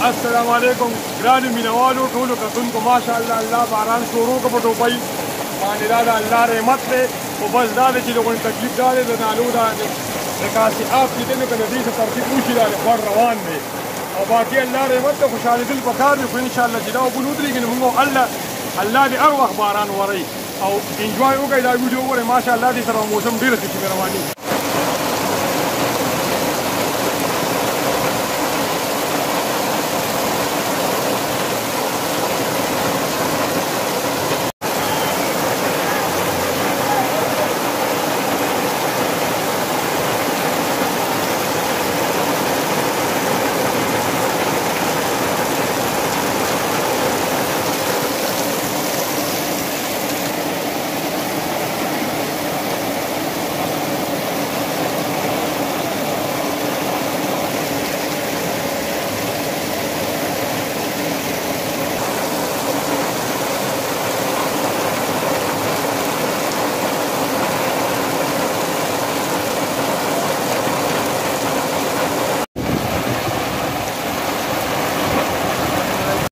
السلام علیکم ګرانو مینوالو ټولو کتونکو ماشاءالله الله باران شروع کړ په ټوپۍ باندې دا د الله رحمت دی خو بس دا دی چې د غونډ تکلیف دا دی د نالو دا د کاسعاب چې دی نو که د دې څه ترتیب وشي دا د خوړ روان دی او باقي الله رحمت ته خوشحالېدل پکار دی خو انشاءالله چې دا اوبه نه ودرېږي نو موږ الله دې هر وخت باران وروي او انجوای وکړئ دا ویډیو وګورئ ماشاءالله دې سره موسم ډېره ښه چې مهرباني